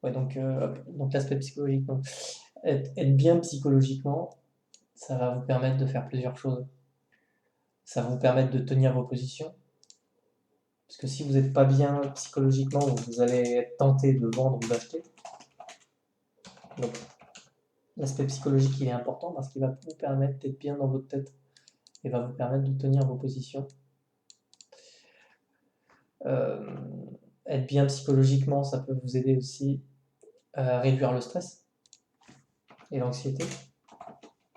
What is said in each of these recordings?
Ouais, donc l'aspect psychologique. Donc, être bien psychologiquement, ça va vous permettre de faire plusieurs choses. Ça va vous permettre de tenir vos positions. Parce que si vous n'êtes pas bien psychologiquement, vous allez être tenté de vendre ou d'acheter. Donc, l'aspect psychologique, il est important parce qu'il va vous permettre d'être bien dans votre tête et va vous permettre de tenir vos positions. Euh, Être bien psychologiquement, ça peut vous aider aussi à réduire le stress et l'anxiété.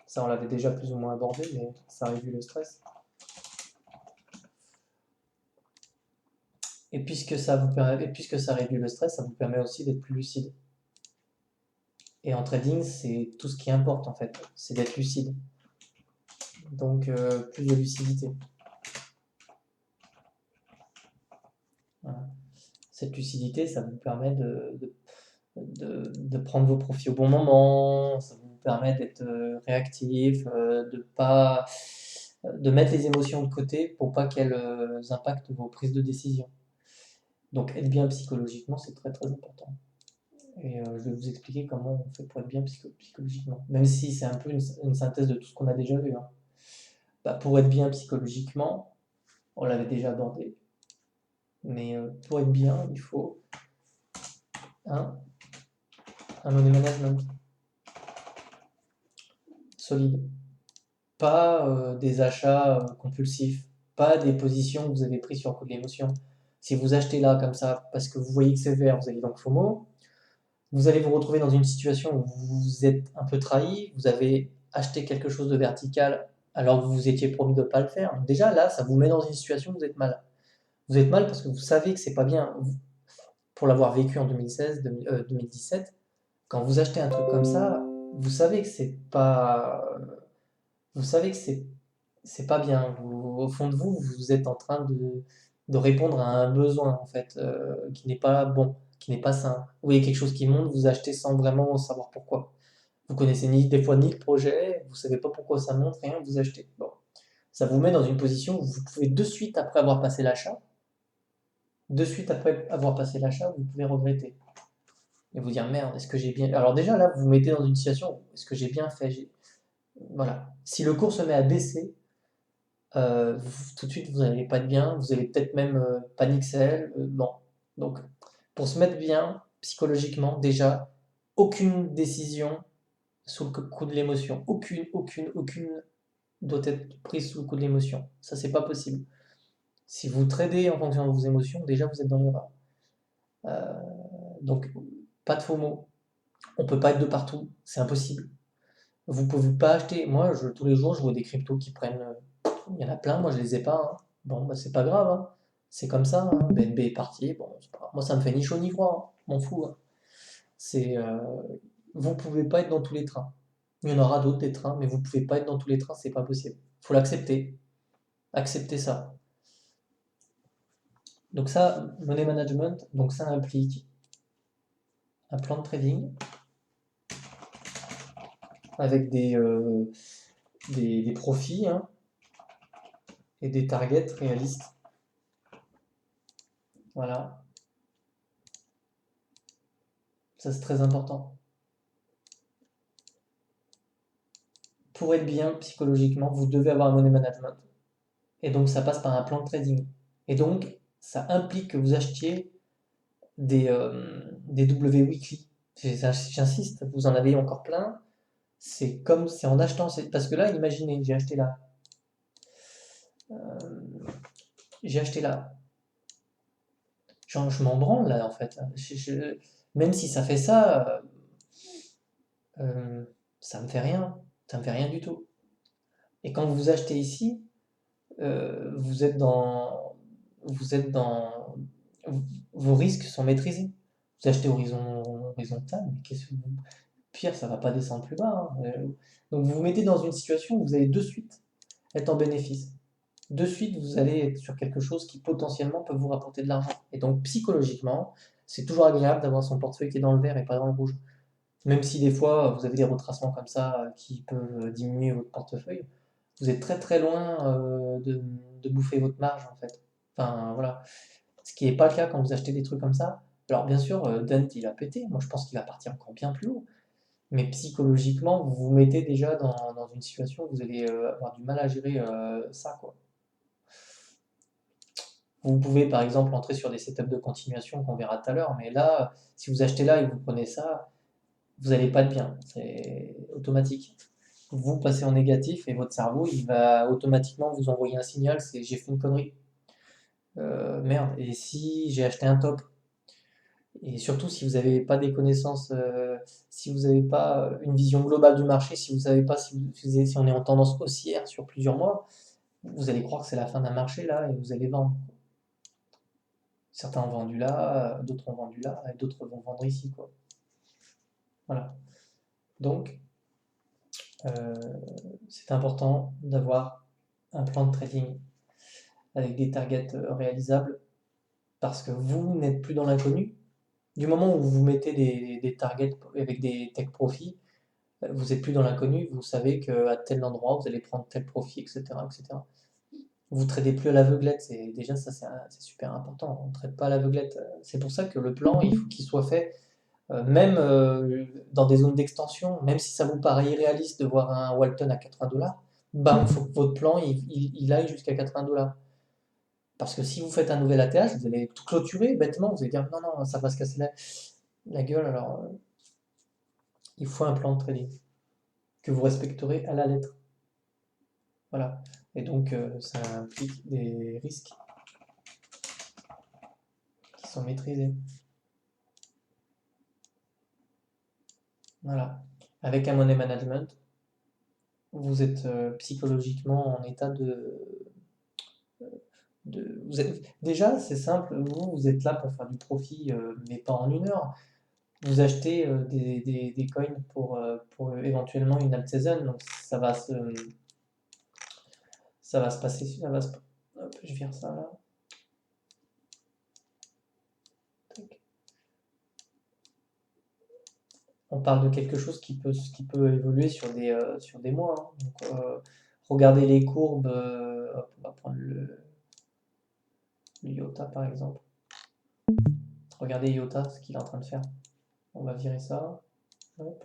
Ça, on l'avait déjà plus ou moins abordé, mais ça réduit le stress. Et puisque ça réduit le stress, ça vous permet aussi d'être plus lucide. Et en trading, c'est tout ce qui importe en fait, c'est d'être lucide. Donc plus de lucidité. Voilà. Cette lucidité, ça vous permet de prendre vos profits au bon moment, ça vous permet d'être réactif, de mettre les émotions de côté pour pas qu'elles impactent vos prises de décision. Donc être bien psychologiquement, c'est très très important. Et je vais vous expliquer comment on fait pour être bien psychologiquement. Même si c'est un peu une synthèse de tout ce qu'on a déjà vu. Hein. Bah, pour être bien psychologiquement, on l'avait déjà abordé, mais pour être bien, il faut un money management solide. Pas des achats compulsifs, pas des positions que vous avez prises sur le coup de l'émotion. Si vous achetez là comme ça parce que vous voyez que c'est vert, vous avez donc FOMO, vous allez vous retrouver dans une situation où vous êtes un peu trahi, vous avez acheté quelque chose de vertical alors que vous vous étiez promis de ne pas le faire. Donc déjà là, ça vous met dans une situation où vous êtes mal. Vous êtes mal parce que vous savez que c'est pas bien. Pour l'avoir vécu en 2017, quand vous achetez un truc comme ça, vous savez que c'est pas, vous savez que c'est pas bien. Au fond de vous, vous êtes en train de répondre à un besoin en fait qui n'est pas bon, qui n'est pas sain. Vous voyez quelque chose qui monte, vous achetez sans vraiment savoir pourquoi. Vous connaissez des fois ni le projet, vous savez pas pourquoi ça monte, rien, vous achetez. Bon, ça vous met dans une position où vous pouvez de suite après avoir passé l'achat, vous pouvez regretter et vous dire merde, est-ce que j'ai bien. Alors déjà là, vous vous mettez dans une situation, est-ce que j'ai bien fait. Voilà. Si le cours se met à baisser, tout de suite, vous n'allez pas être bien, vous allez peut-être même paniquer. Bon. Donc, pour se mettre bien psychologiquement, déjà, aucune décision sous le coup de l'émotion. Aucune doit être prise sous le coup de l'émotion. Ça, c'est pas possible. Si vous tradez en fonction de vos émotions, déjà, vous êtes dans l'erreur. Euh, donc, pas de faux mots. On peut pas être de partout, c'est impossible. Vous pouvez pas acheter. Moi, tous les jours, je vois des cryptos qui prennent. Il y en a plein, moi je les ai pas. Hein. Bon, bah, c'est pas grave. Hein. C'est comme ça. Hein. BNB est parti. Bon, c'est pas grave. Moi, ça me fait ni chaud ni froid. Hein. M'en fous. Hein. C'est, vous pouvez pas être dans tous les trains. Il y en aura d'autres des trains, mais vous pouvez pas être dans tous les trains, c'est pas possible. Faut l'accepter. Accepter ça. Donc ça, money management, donc ça implique un plan de trading avec des profits hein, et des targets réalistes. Voilà. Ça, c'est très important. Pour être bien psychologiquement, vous devez avoir un money management. Et donc, ça passe par un plan de trading. Et donc, ça implique que vous achetiez des W weekly. J'insiste, vous en avez encore plein. C'est en achetant. Parce que là, imaginez, j'ai acheté là. Euh, j'ai acheté là. Genre, je m'en branle là, en fait. Même si ça fait ça, ça me fait rien. Ça me fait rien du tout. Et quand vous achetez ici, vous êtes vous êtes dans, vos risques sont maîtrisés. Vous achetez horizontal, mais qu'est-ce que pire, ça va pas descendre plus bas. Hein. Donc vous vous mettez dans une situation où vous allez de suite être en bénéfice. De suite, vous allez être sur quelque chose qui potentiellement peut vous rapporter de l'argent. Et donc psychologiquement, c'est toujours agréable d'avoir son portefeuille qui est dans le vert et pas dans le rouge. Même si des fois vous avez des retracements comme ça qui peuvent diminuer votre portefeuille, vous êtes très très loin de bouffer votre marge en fait. Enfin voilà. Ce qui n'est pas le cas quand vous achetez des trucs comme ça. Alors bien sûr, Dent il a pété, moi je pense qu'il va partir encore bien plus haut. Mais psychologiquement, vous vous mettez déjà dans une situation où vous allez avoir du mal à gérer ça, quoi. Vous pouvez par exemple entrer sur des setups de continuation qu'on verra tout à l'heure, mais là, si vous achetez là et que vous prenez ça, vous n'allez pas être bien, c'est automatique. Vous passez en négatif et votre cerveau, il va automatiquement vous envoyer un signal, c'est j'ai fait une connerie. Merde, et si j'ai acheté un top? Et surtout si vous n'avez pas des connaissances, si vous n'avez pas une vision globale du marché, si vous savez pas si on est en tendance haussière sur plusieurs mois, vous allez croire que c'est la fin d'un marché là et vous allez vendre. Certains ont vendu là, d'autres ont vendu là, et d'autres vont vendre ici, quoi. Voilà. Donc, c'est important d'avoir un plan de trading avec des targets réalisables parce que vous n'êtes plus dans l'inconnu. Du moment où vous mettez des targets avec des take profits, vous n'êtes plus dans l'inconnu, vous savez qu'à tel endroit, vous allez prendre tel profit, etc., etc. Vous ne tradez plus à l'aveuglette, déjà ça c'est super important, on ne trade pas à l'aveuglette. C'est pour ça que le plan, il faut qu'il soit fait, même dans des zones d'extension, même si ça vous paraît irréaliste de voir un Walton à 80$, bam, il faut que votre plan il aille jusqu'à 80$. Parce que si vous faites un nouvel ATH, vous allez tout clôturer bêtement, vous allez dire non, non, ça va se casser la gueule, alors il faut un plan de trading que vous respecterez à la lettre. Voilà. Et donc ça implique des risques qui sont maîtrisés. Voilà. Avec un money management, vous êtes psychologiquement en état Déjà, c'est simple, vous êtes là pour faire du profit, mais pas en une heure. Vous achetez des coins pour éventuellement une alt season, donc ça va se passer. Hop, je vire ça là. Tac. On parle de quelque chose qui peut évoluer sur des mois, hein. Donc, regardez les courbes. Hop, on va prendre le IOTA par exemple. Regardez IOTA, ce qu'il est en train de faire. On va virer ça. Hop.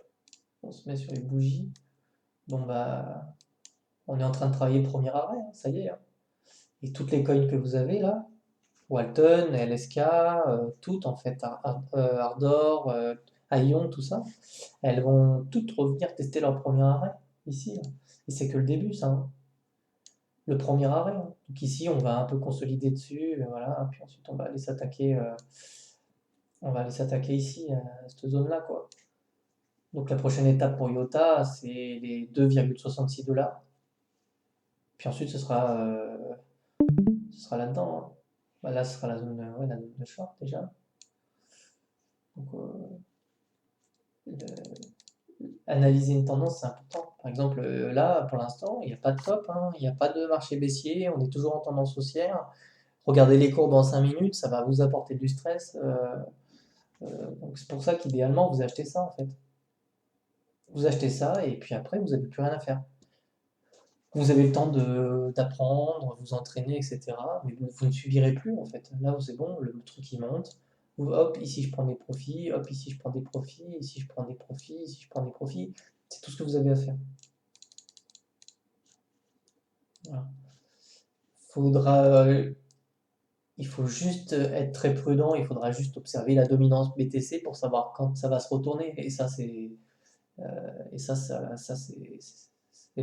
On se met sur les bougies. Bon bah, on est en train de travailler le premier arrêt, hein, ça y est, hein. Et toutes les coins que vous avez là, Walton, LSK, toutes en fait, Ardor, Aion, tout ça, elles vont toutes revenir tester leur premier arrêt ici, là. Et c'est que le début, ça, hein. Le premier arrêt, hein. Donc ici, on va un peu consolider dessus, voilà, puis ensuite on va aller s'attaquer ici, à cette zone-là, quoi. Donc la prochaine étape pour IOTA, c'est les 2,66$. Puis ensuite, ce sera là-dedans, hein. Bah, là, ce sera la zone de short déjà. Donc, analyser une tendance, c'est important. Par exemple, là, pour l'instant, il n'y a pas de top, hein, il n'y a pas de marché baissier, on est toujours en tendance haussière. Regardez les courbes en 5 minutes, ça va vous apporter du stress. Donc c'est pour ça qu'idéalement, vous achetez ça en fait. Vous achetez ça et puis après, vous n'avez plus rien à faire. Vous avez le temps d'apprendre, vous entraîner, etc. Mais vous ne subirez plus en fait. Là, c'est bon, le truc il monte. Hop, ici je prends des profits, hop, ici je prends des profits, ici je prends des profits, ici je prends des profits. C'est tout ce que vous avez à faire. Voilà. Il faut juste être très prudent, il faudra juste observer la dominance BTC pour savoir quand ça va se retourner. Et ça, c'est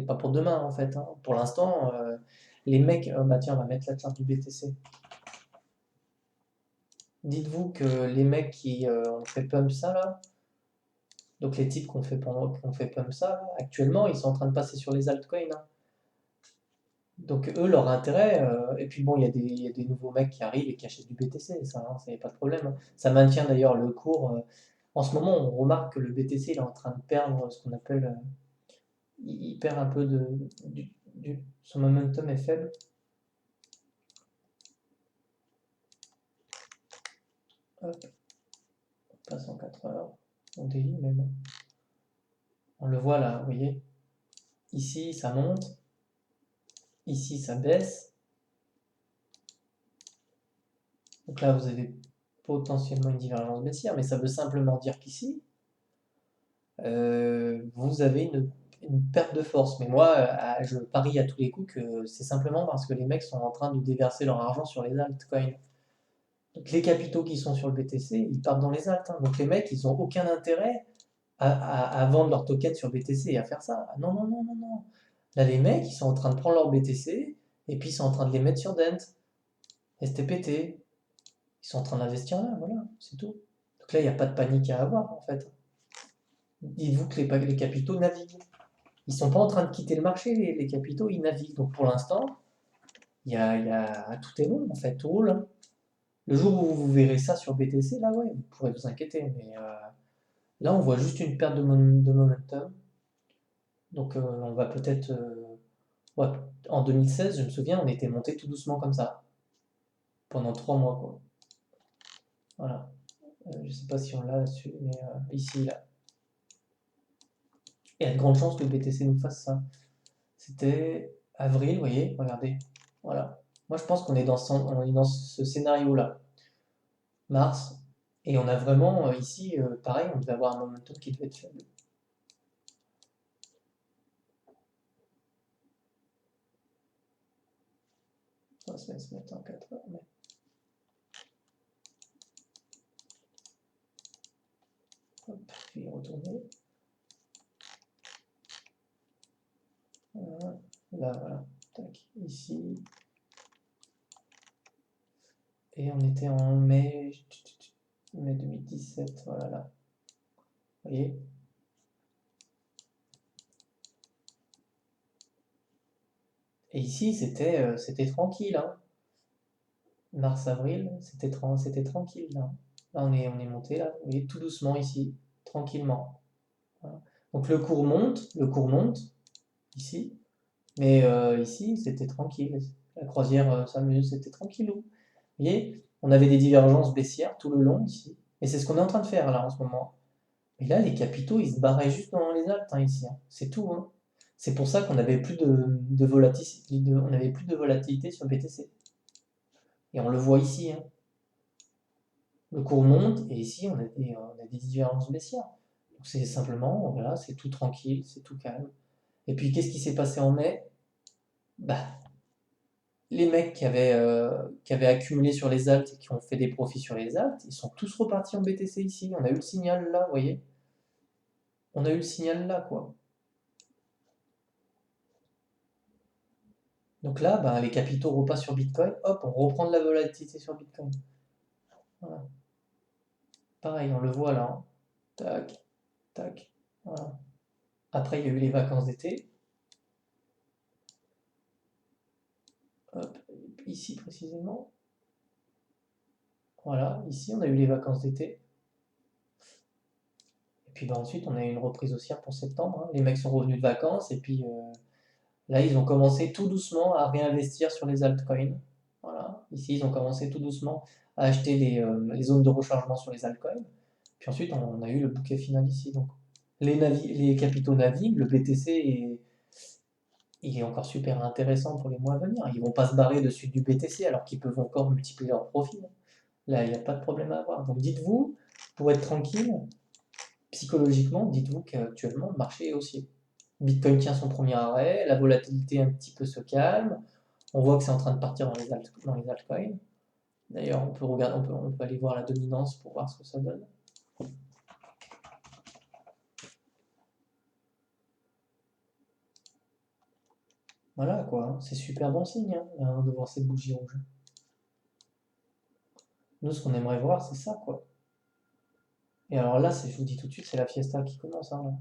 pas pour demain en fait, hein. Pour l'instant, les mecs, bah tiens, on va mettre la charte du BTC. Dites-vous que les mecs qui ont fait pump ça là, donc les types qu'on fait pump ça là, actuellement, ils sont en train de passer sur les altcoins, hein. Donc eux, leur intérêt, et puis bon, il y a des nouveaux mecs qui arrivent et qui achètent du BTC, ça, hein, ça y a pas de problème, hein. Ça maintient d'ailleurs le cours. En ce moment, on remarque que le BTC il est en train de perdre ce qu'on appelle, il perd un peu son momentum est faible. Hop, on passe en 4 heures, on daily même. On le voit là, vous voyez. Ici, ça monte. Ici, ça baisse. Donc là, vous avez potentiellement une divergence baissière, mais ça veut simplement dire qu'ici, vous avez une perte de force. Mais moi, je parie à tous les coups que c'est simplement parce que les mecs sont en train de déverser leur argent sur les altcoins. Donc les capitaux qui sont sur le BTC, ils partent dans les alts, hein. Donc les mecs, ils n'ont aucun intérêt à vendre leurs tokens sur BTC et à faire ça. Ah non, non, non, non, non. Là, les mecs, ils sont en train de prendre leur BTC et puis ils sont en train de les mettre sur Dent, STPT. Ils sont en train d'investir là, voilà, c'est tout. Donc là, il n'y a pas de panique à avoir, en fait. Dites-vous que les capitaux naviguent. Ils sont pas en train de quitter le marché, les capitaux, ils naviguent. Donc pour l'instant, tout est bon, en fait, tout roule, hein. Le jour où vous verrez ça sur BTC, là, ouais, vous pourrez vous inquiéter. Mais là, on voit juste une perte de momentum. Donc on va peut-être... ouais, en 2016, je me souviens, on était monté tout doucement comme ça. Pendant 3 mois, quoi. Voilà. Je sais pas si on l'a là-dessus, mais ici, là. Il y a de grandes chances que le BTC nous fasse ça. C'était avril, vous voyez, regardez. Voilà. Moi, je pense qu'on est on est dans ce scénario-là. Mars. Et on a vraiment, ici, pareil, on devait avoir un momentum qui devait être faible. On va se mettre en 4 heures. Mais... hop, je vais y retourner. Voilà. Là, voilà. Tac. Ici. Et on était en mai 2017. Voilà, là. Vous voyez? Et ici, c'était tranquille, hein. Mars-avril, c'était tranquille, là. Là, on est monté, là. Vous voyez, tout doucement ici, tranquillement. Voilà. Donc le cours monte, ici. Mais ici, c'était tranquille. La croisière s'amuse, c'était tranquillou. Vous voyez, on avait des divergences baissières tout le long ici. Et c'est ce qu'on est en train de faire là en ce moment. Et là, les capitaux, ils se barraient juste dans les altes, hein, ici, hein. C'est tout, hein. C'est pour ça qu'on n'avait plus de volatilité, on avait plus de volatilité sur BTC. Et on le voit ici, hein. Le cours monte et ici, on a des divergences baissières. Donc c'est simplement, voilà, c'est tout tranquille, c'est tout calme. Et puis, qu'est-ce qui s'est passé en mai? Bah, les mecs qui avaient accumulé sur les alts et qui ont fait des profits sur les alts, ils sont tous repartis en BTC ici. On a eu le signal là, vous voyez? On a eu le signal là, quoi. Donc là, bah, les capitaux repassent sur Bitcoin. Hop, on reprend de la volatilité sur Bitcoin. Voilà. Pareil, on le voit là, hein. Tac, tac. Voilà. Après, il y a eu les vacances d'été. Hop, ici précisément. Voilà, ici, on a eu les vacances d'été. Et puis bah, ensuite, on a eu une reprise haussière pour septembre, hein. Les mecs sont revenus de vacances et puis là, ils ont commencé tout doucement à réinvestir sur les altcoins. Voilà, ici, ils ont commencé tout doucement à acheter les zones de rechargement sur les altcoins. Puis ensuite, on a eu le bouquet final ici. Donc, les capitaux naviguent, le BTC il est encore super intéressant pour les mois à venir. Ils vont pas se barrer dessus du BTC alors qu'ils peuvent encore multiplier leurs profits. Là, il n'y a pas de problème à avoir. Donc dites-vous, pour être tranquille, psychologiquement, dites-vous qu'actuellement, le marché est haussier. Bitcoin tient son premier arrêt, la volatilité un petit peu se calme, on voit que c'est en train de partir dans les altcoins. D'ailleurs, on peut regarder, on peut aller voir la dominance pour voir ce que ça donne. Voilà quoi, hein. C'est super bon signe, hein, de voir cette bougie rouge. Nous, ce qu'on aimerait voir, c'est ça, quoi. Et alors là, je vous dis tout de suite, c'est la fiesta qui commence, hein, là.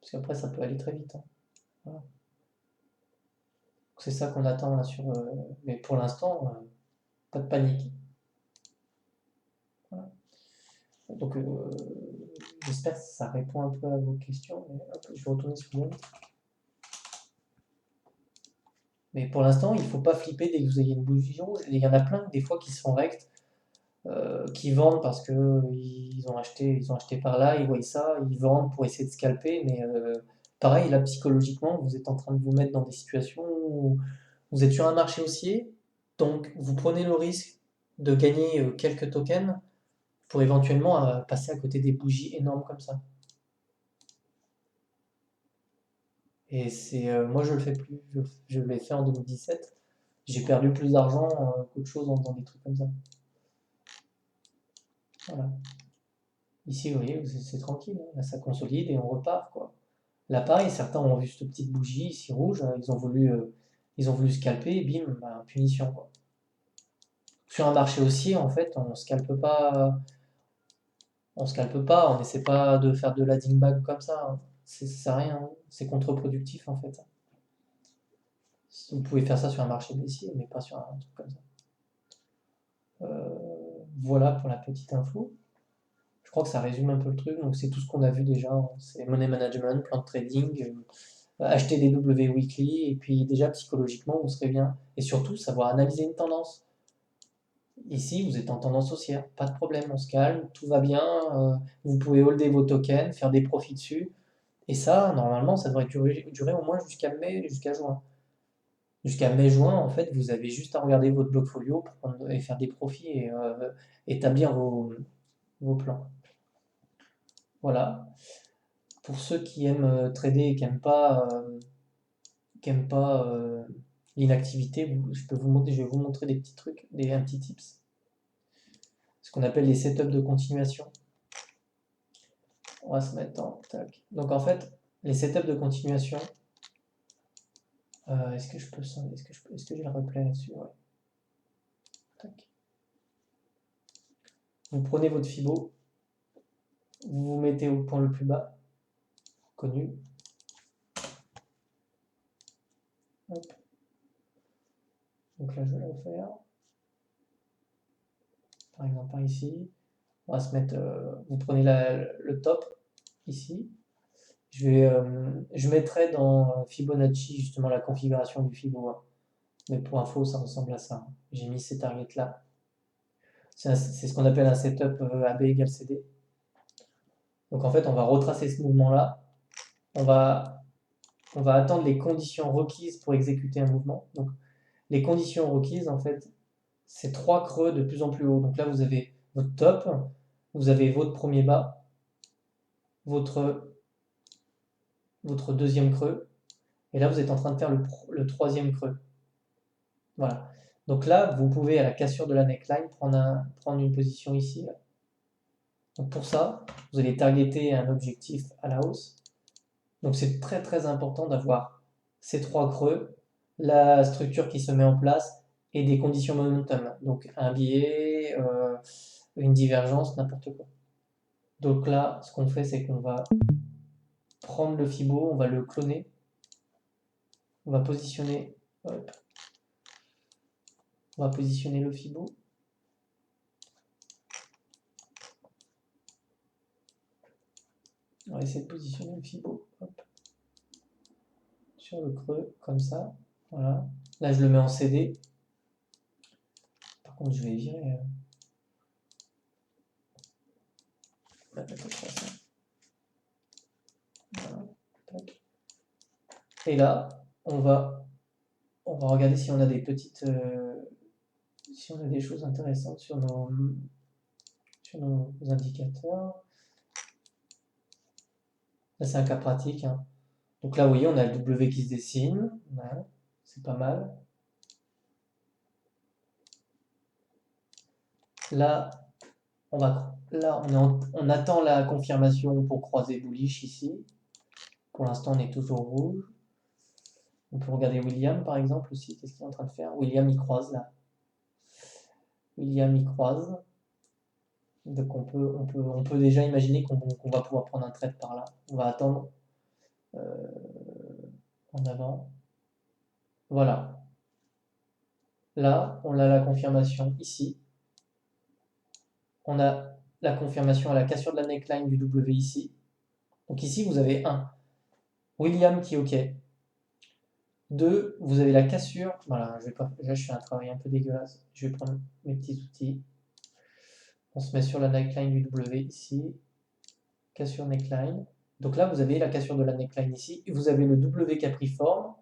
Parce qu'après, ça peut aller très vite, hein. Voilà. C'est ça qu'on attend là sur. Mais pour l'instant, pas de panique. Voilà. Donc, j'espère que ça répond un peu à vos questions. Mais, hop, je vais retourner sur le. Mais pour l'instant, il ne faut pas flipper dès que vous ayez une bougie rouge. Il y en a plein des fois qui se font rectes, qui vendent parce que ils ont acheté par là, ils voient ça, ils vendent pour essayer de scalper. Mais pareil, là psychologiquement, vous êtes en train de vous mettre dans des situations où vous êtes sur un marché haussier, donc vous prenez le risque de gagner quelques tokens pour éventuellement passer à côté des bougies énormes comme ça. Et moi je le fais plus, je l'ai fait en 2017. J'ai perdu plus d'argent qu'autre chose en faisant des trucs comme ça. Voilà. Ici, vous voyez, c'est tranquille. Là, ça consolide et on repart, quoi. Là, pareil, certains ont vu cette petite bougie ici rouge, ils ont voulu scalper, et bim, bah, punition, quoi. Sur un marché haussier, en fait, on scalpe pas, on n'essaie pas de faire de la dingback comme ça, hein. Ça sert à rien, hein. C'est contre-productif, en fait. Vous pouvez faire ça sur un marché baissier, mais pas sur un truc comme ça. Voilà pour la petite info. Je crois que ça résume un peu le truc. Donc c'est tout ce qu'on a vu déjà, hein. C'est money management, plan de trading, acheter des W weekly, et puis déjà psychologiquement vous serez bien. Et surtout savoir analyser une tendance. Ici vous êtes en tendance haussière, pas de problème, on se calme, tout va bien. Vous pouvez holder vos tokens, faire des profits dessus. Et ça, normalement, ça devrait durer au moins jusqu'à mai, jusqu'à juin. Jusqu'à mai-juin, en fait, vous avez juste à regarder votre bloc-folio et faire des profits et établir vos plans. Voilà. Pour ceux qui aiment trader et qui n'aiment pas l'inactivité, je vais vous montrer des petits trucs, un petit tips. Ce qu'on appelle les setups de continuation. On va se mettre en tac. Donc en fait, les setups de continuation. Est-ce que j'ai le replay là-dessus? Ouais. Tac. Vous prenez votre Fibo, vous vous mettez au point le plus bas, connu. Hop. Donc là, je vais le refaire. Par exemple, par ici. On va se mettre. Vous prenez le top ici. Je mettrai dans Fibonacci justement la configuration du Fibo, hein. Mais pour info, ça ressemble à ça. J'ai mis ces targets là. C'est ce qu'on appelle un setup AB égale CD. Donc en fait, on va retracer ce mouvement-là. On va attendre les conditions requises pour exécuter un mouvement. Donc les conditions requises, en fait, c'est 3 creux de plus en plus haut. Donc là, vous avez votre top, vous avez votre premier bas, votre deuxième creux, et là, vous êtes en train de faire le troisième creux. Voilà. Donc là, vous pouvez, à la cassure de la neckline, prendre une position ici. Là. Donc pour ça, vous allez targeter un objectif à la hausse. Donc c'est très très important d'avoir ces 3 creux, la structure qui se met en place et des conditions momentum. Donc un biais, une divergence, n'importe quoi. Donc là, ce qu'on fait, c'est qu'on va prendre le Fibo, on va le cloner, on va positionner, hop, on va positionner le Fibo. On va essayer de positionner le Fibo, hop, sur le creux, comme ça, voilà. Là, je le mets en CD. Par contre, je vais virer. Voilà. Et là, on va regarder si on a des petites, si on a des choses intéressantes sur nos indicateurs. Là, c'est un cas pratique, hein. Donc là, vous voyez, on a le W qui se dessine. Ouais, c'est pas mal. Là, on attend la confirmation pour croiser bullish ici. Pour l'instant, on est toujours rouge. On peut regarder William, par exemple, aussi. Qu'est-ce qu'il est en train de faire? William, il croise, là. William, il croise. Donc on peut déjà imaginer qu'on va pouvoir prendre un trade par là. On va attendre en avant. Voilà. Là, on a la confirmation ici. On a la confirmation à la cassure de la neckline du W ici. Donc ici, vous avez 1. William qui est OK. 2, vous avez la cassure. Voilà, là, je fais un travail un peu dégueulasse. Je vais prendre mes petits outils. On se met sur la neckline du W ici. Cassure neckline. Donc là, vous avez la cassure de la neckline ici. Et vous avez le W capriforme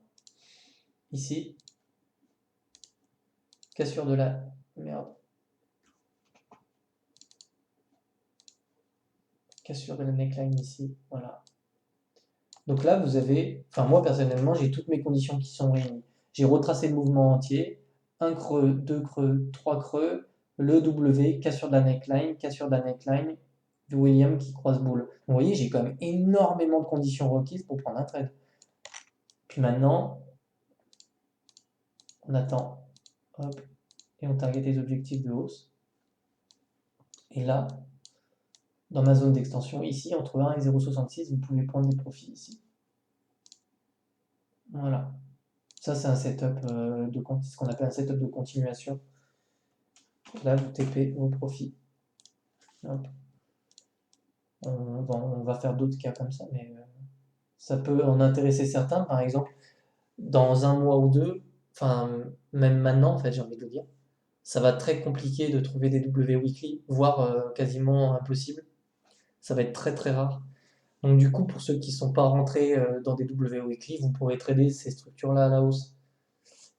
ici. Cassure de la... Merde. cassure de la neckline ici, voilà. Donc là, vous avez, enfin moi personnellement, j'ai toutes mes conditions qui sont réunies. J'ai retracé le mouvement entier, un creux, deux creux, trois creux, le W, cassure de la neckline, du William qui croise boule. Vous voyez, j'ai quand même énormément de conditions requises pour prendre un trade. Puis maintenant, on attend, hop, et on target les objectifs de hausse. Et là, dans ma zone d'extension, ici, entre 1 et 0,66, vous pouvez prendre des profits ici. Voilà. Ça, c'est un setup ce qu'on appelle un setup de continuation. Là, vous TP vos profits. Hop. On va faire d'autres cas comme ça, mais ça peut en intéresser certains. Par exemple, dans un mois ou deux, enfin, même maintenant, en fait, j'ai envie de le dire, ça va être très compliqué de trouver des W weekly, voire quasiment impossible. Ça va être très très rare. Donc du coup, pour ceux qui ne sont pas rentrés dans des W weekly, vous pourrez trader ces structures-là à la hausse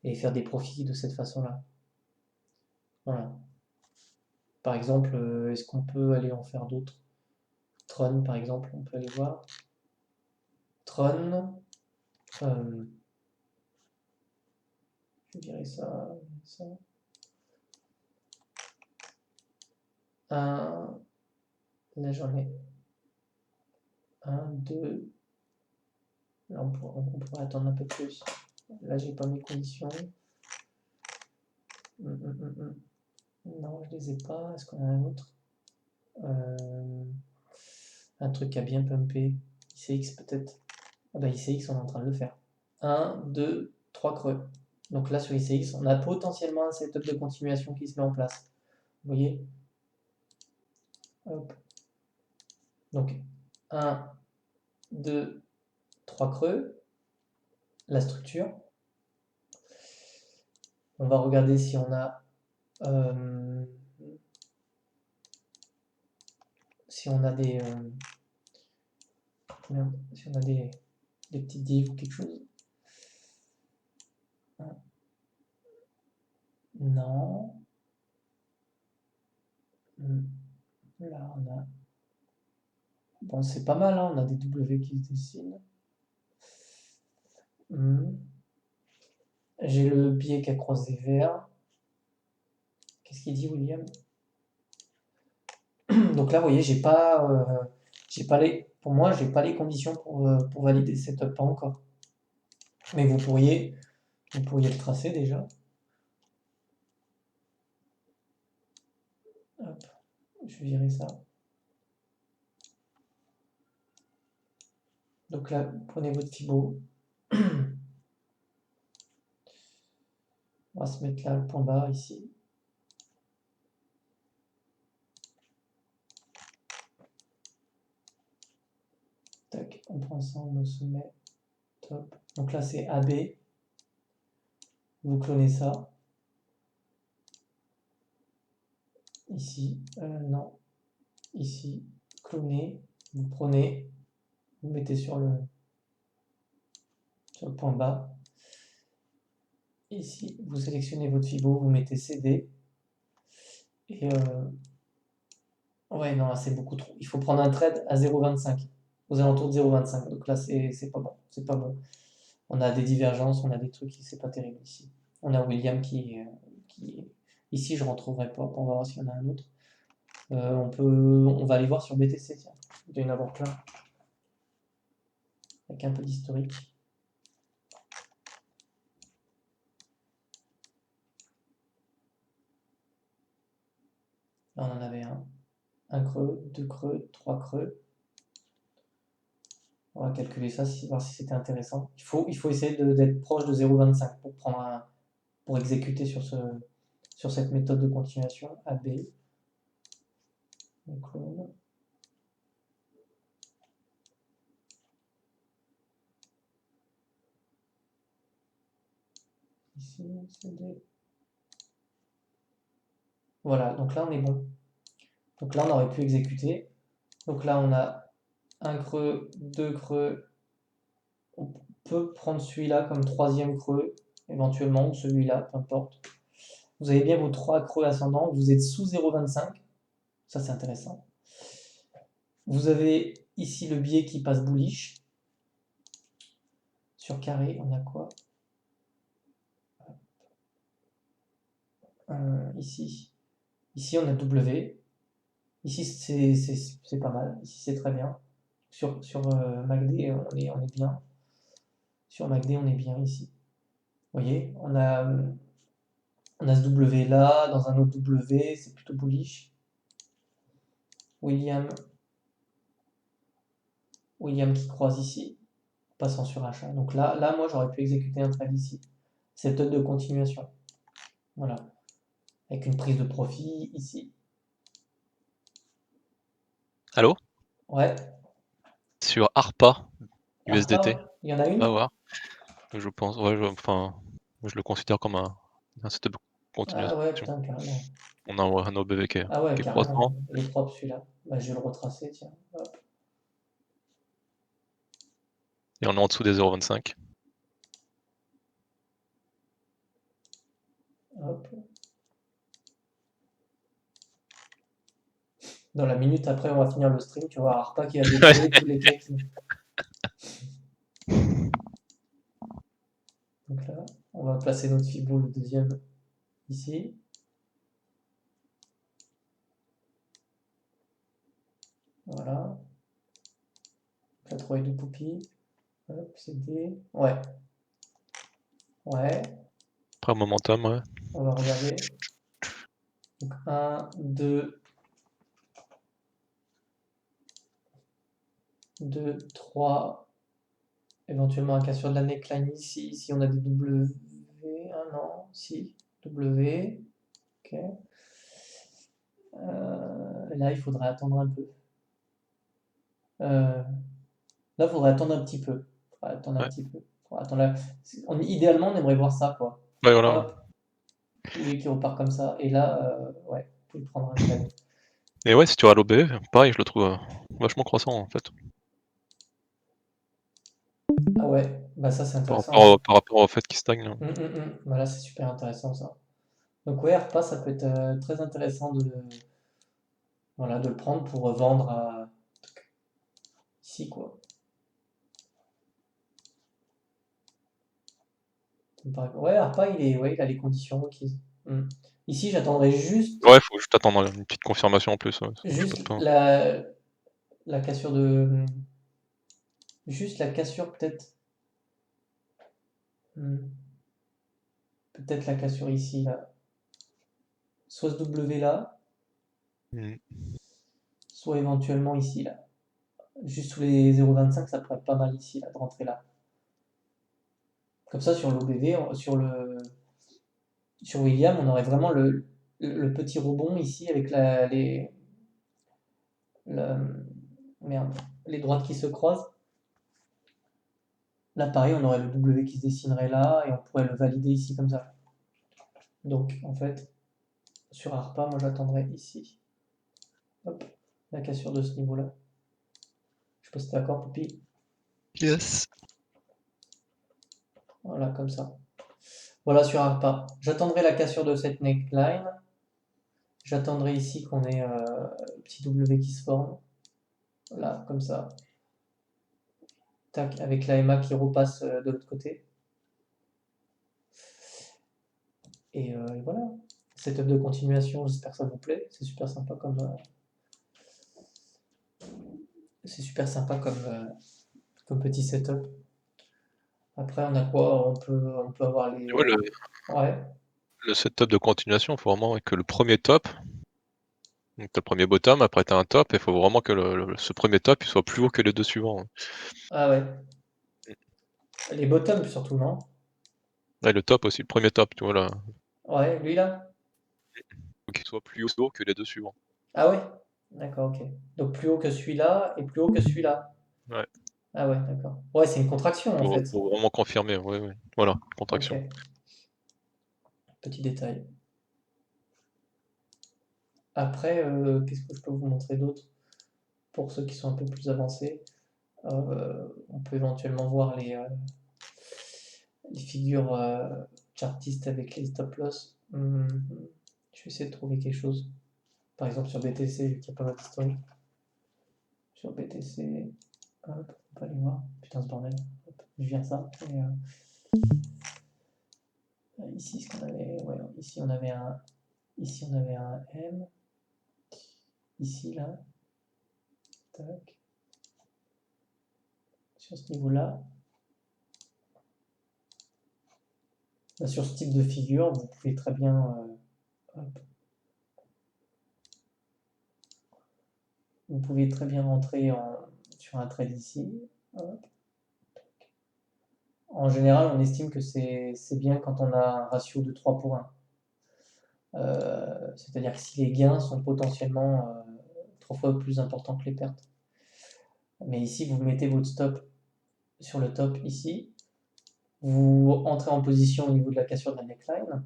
et faire des profits de cette façon-là. Voilà. Par exemple, est-ce qu'on peut aller en faire d'autres? Tron, par exemple, on peut aller voir. Tron, je dirais ça. Là j'en ai 1, 2. Là on pourrait attendre un peu plus. Là j'ai pas mes conditions. Non, je les ai pas. Est-ce qu'on a un autre? Un truc qui a bien pumpé. ICX peut-être. Ah bah ICX on est en train de le faire. 1, 2, 3 creux. Donc là sur ICX on a potentiellement un setup de continuation qui se met en place. Vous voyez? Hop. Donc 1, 2, 3 creux. La structure. On va regarder si on a si on a des si on a des petites divs ou quelque chose. Non. Là on a, bon c'est pas mal, hein, on a des W qui se dessinent. J'ai le biais qui a croisé vert. Qu'est-ce qu'il dit William? Donc là vous voyez j'ai pas pour moi j'ai pas les conditions pour valider ce setup, pas encore. Mais vous pourriez le tracer déjà. Hop, je vais virer ça. Donc là, prenez votre Fibo. On va se mettre là le point bas ici. Tac, on prend ça, on se met. Top. Donc là c'est AB. Vous clonez ça. Ici, non. Ici, clonez. Vous prenez, vous mettez sur le point bas. Ici, vous sélectionnez votre Fibo, vous mettez CD. Et ouais, non, là c'est beaucoup trop. Il faut prendre un trade à 0,25, aux alentours de 0,25. Donc là, c'est pas bon. C'est pas bon. On a des divergences, on a des trucs qui c'est pas terrible ici. On a William qui ici je rentrerai pas. On va voir s'il y en a un autre. On va aller voir sur BTC, tiens. Il doit y en avoir plein. Avec un peu d'historique. Là on en avait un creux, deux creux, trois creux. On va calculer ça, voir si c'était intéressant. Il faut essayer d'être proche de 0,25 pour exécuter sur cette méthode de continuation AB. On clone. Ici, CD. Voilà, donc là on est bon. Donc là on aurait pu exécuter. Donc là on a un creux, deux creux. On peut prendre celui-là comme troisième creux, éventuellement, ou celui-là, peu importe. Vous avez bien vos trois creux ascendants, vous êtes sous 0,25. Ça c'est intéressant. Vous avez ici le biais qui passe bullish. Sur carré, on a quoi? Ici. Ici, on a W. Ici, c'est pas mal. Ici, c'est très bien. Sur MACD, on est bien. Sur MACD, on est bien ici. Vous voyez, on a ce W là, dans un autre W, c'est plutôt bullish. William qui croise ici, passant sur achat. Donc là moi, j'aurais pu exécuter un trade ici. Setup de continuation. Voilà. Avec une prise de profit ici. Allô? Ouais. Sur ARPA, USDT, ARPA, il y en a une? va voir. Je pense, ouais, enfin, je le considère comme un setup de Ah continuation. ouais, putain, carrément. On a un OBV qui Ah ouais, est carrément. croissant, Il est propre celui-là. Bah, je vais le retracer, tiens. Hop, et on est en dessous des 0,25. hop. Dans la minute après, on va finir le stream. Tu vois ARPA qui va décoller tous les cakes. Donc là, on va placer notre Fibo, le deuxième, ici. Voilà. 82 poupies. Hop, CD. Ouais. Ouais. Après momentum, ouais. On va regarder. Donc 1, 2, 2, 3. Éventuellement un cas sur de la neckline ici. Ici, on a des W. Ah non, si. W. Ok. Là, il faudrait attendre un peu. Là, il faudrait attendre un petit peu. Faudrait attendre un Ouais, petit peu. Faudrait attendre là. Idéalement, on aimerait voir ça, quoi. ouais, voilà. Hop, qui repart comme ça. Et là, ouais, vous pouvez prendre un trade. Et ouais, si tu vas à l'OBV, pareil, je le trouve vachement croissant en fait. Ah ouais, bah ça c'est Par intéressant, rapport hein. par rapport au fait qu'il stagne, là. Bah là c'est super intéressant ça. Donc ouais, repas, ça peut être très intéressant voilà, de le prendre pour vendre ici quoi. Ouais, repas, ouais, il a les conditions requises. Ici, j'attendrai Ouais, faut juste attendre une petite confirmation en plus, ouais, sinon je juste passe pas. la cassure juste la cassure peut-être. Peut-être la cassure ici là. Soit ce W là, Mhm. soit éventuellement ici là. Juste sous les 0,25, ça pourrait être pas mal ici là, de rentrer là. Comme ça, sur l'OBV, sur William, on aurait vraiment le petit rebond ici avec la- merde, les droites qui se croisent. Là, pareil, on aurait le W qui se dessinerait là et on pourrait le valider ici comme ça. Donc, en fait, sur ARPA, moi j'attendrais ici. Hop, la cassure de ce niveau-là. Je sais pas si t'es d'accord, Poupie. Yes. Voilà, comme ça. Voilà sur ARPA. J'attendrai la cassure de cette neckline. J'attendrai ici qu'on ait le petit W qui se forme. Là, comme ça. Tac, avec la MA qui repasse de l'autre côté. Et voilà. Setup de continuation, j'espère que ça vous plaît. C'est super sympa comme petit setup. Après, on a quoi? On peut avoir les. Ouais, Ouais. le setup de continuation, il faut vraiment que le premier top, donc t'as le premier bottom, après t'as un top, et il faut vraiment que ce premier top il soit plus haut que les deux suivants, hein. Ah ouais. Les bottoms surtout, non? Ouais, le top aussi, le premier top, tu vois là, Ouais, lui là? faut qu'il soit plus haut que les deux suivants. Ah ouais? D'accord, ok. Donc plus haut que celui-là et plus haut que celui-là. Ouais, Ah ouais, d'accord. Ouais, c'est une contraction en fait. pour vraiment confirmer, ouais, ouais. Voilà, Ok. contraction. Petit détail. Après, qu'est-ce que je peux vous montrer d'autre pour ceux qui sont un peu plus avancés? On peut éventuellement voir les figures chartistes avec les stop loss. Je vais essayer de trouver quelque chose. Par exemple sur BTC, vu qu'il y a pas mal d'historique. sur BTC. Hop, on peut aller voir. Putain, ce bordel. Hop, je viens ça. Et, ici, ce qu'on avait. Ouais, ici on avait un. Ici on avait un M. Ici là. Tac. Sur ce niveau-là. Là, sur ce type de figure, vous pouvez très bien. Hop. Vous pouvez très bien rentrer sur un trade ici. Hop. En général, on estime que c'est bien quand on a un ratio de 3 pour 1. C'est-à-dire que si les gains sont potentiellement 3 fois plus importants que les pertes. Mais ici, vous mettez votre stop sur le top ici. Vous entrez en position au niveau de la cassure de la neckline.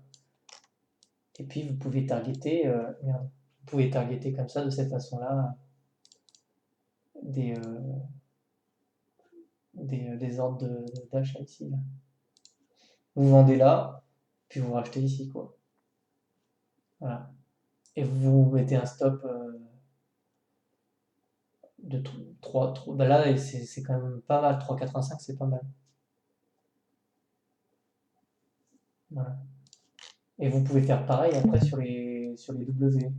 Et puis, vous pouvez targeter, vous pouvez targeter comme ça, de cette façon-là, des ordres d'achat ici. Là. Vous vendez là, puis vous rachetez ici, quoi. Voilà. Et vous mettez un stop de 3. Ben là, c'est quand même pas mal. 3,85, c'est pas mal. Voilà. Et vous pouvez faire pareil après sur les W.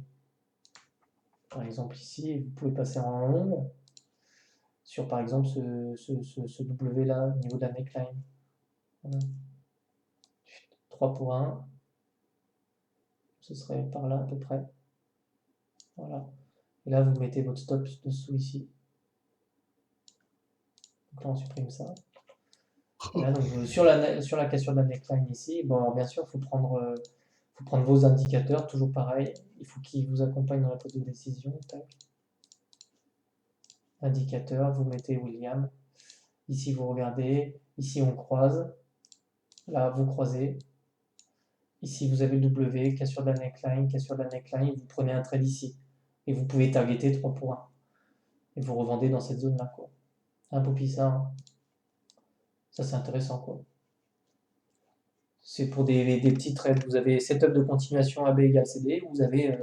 Par exemple, ici, vous pouvez passer en long sur, par exemple, ce W là, au niveau de la neckline. Voilà. 3 pour 1. Ce serait par là à peu près. Voilà. Et là, vous mettez votre stop dessous ici. Donc là, on supprime ça. Et là, donc, sur la cassure de la neckline ici, bon, alors, bien sûr, il faut prendre vos indicateurs, toujours pareil. Il faut qu'ils vous accompagnent dans la prise de décision. Tac. Indicateur, vous mettez William. Ici, vous regardez. Ici, on croise. Là, vous croisez. Ici, vous avez le W, cassure de la neckline, vous prenez un trade ici. Et vous pouvez targeter 3 pour 1. Et vous revendez dans cette zone-là, quoi. Un peu pis ça. Hein. Ça, c'est intéressant, quoi. C'est pour des petits trades. Vous avez setup de continuation AB égale CD, vous avez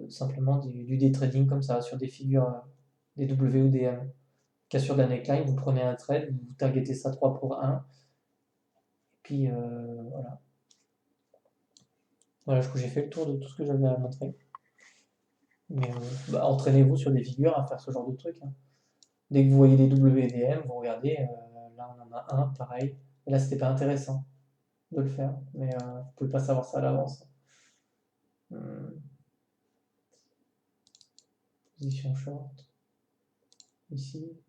simplement du day trading comme ça, sur des figures, des W ou des M. Cassure de la neckline, vous prenez un trade, vous targetez ça 3 pour 1. Et puis, voilà. Voilà, je crois que j'ai fait le tour de tout ce que j'avais à montrer. Mais entraînez-vous sur des figures à faire ce genre de truc. Hein. Dès que vous voyez des W et des M, vous regardez, là on en a un, pareil. Et là, c'était pas intéressant de le faire, mais vous pouvez pas savoir ça à l'avance. Position short. Ici.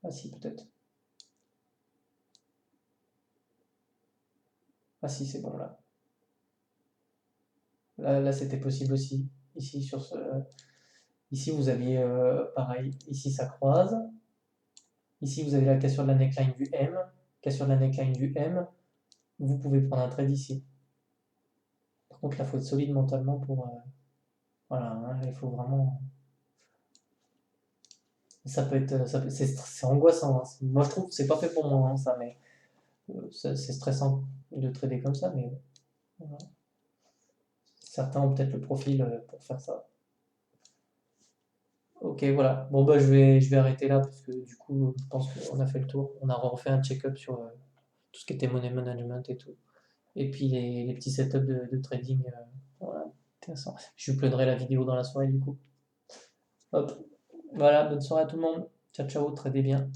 Ah si, peut-être. Ah si, c'est bon là. Là c'était possible aussi. Ici, sur ce... Ici, vous aviez pareil. Ici, ça croise. Ici, vous avez la cassure de la neckline du M. Cassure de la neckline du M. Vous pouvez prendre un trade ici. Par contre, là, il faut être solide mentalement pour... voilà, hein, il faut vraiment... Ça peut être... c'est angoissant. Hein. Moi, je trouve que c'est pas fait pour moi, hein, ça, mais... c'est stressant de trader comme ça, mais... Voilà. Certains ont peut-être le profil pour faire ça. Ok, voilà. Bon, bah, je vais arrêter là parce que du coup, je pense qu'on a fait le tour. On a refait un check-up sur tout ce qui était money management et tout. Et puis les petits setups de trading. Voilà, intéressant. Je vous uploaderai la vidéo dans la soirée du coup. Hop. Voilà, bonne soirée à tout le monde. Ciao, ciao, tradez bien.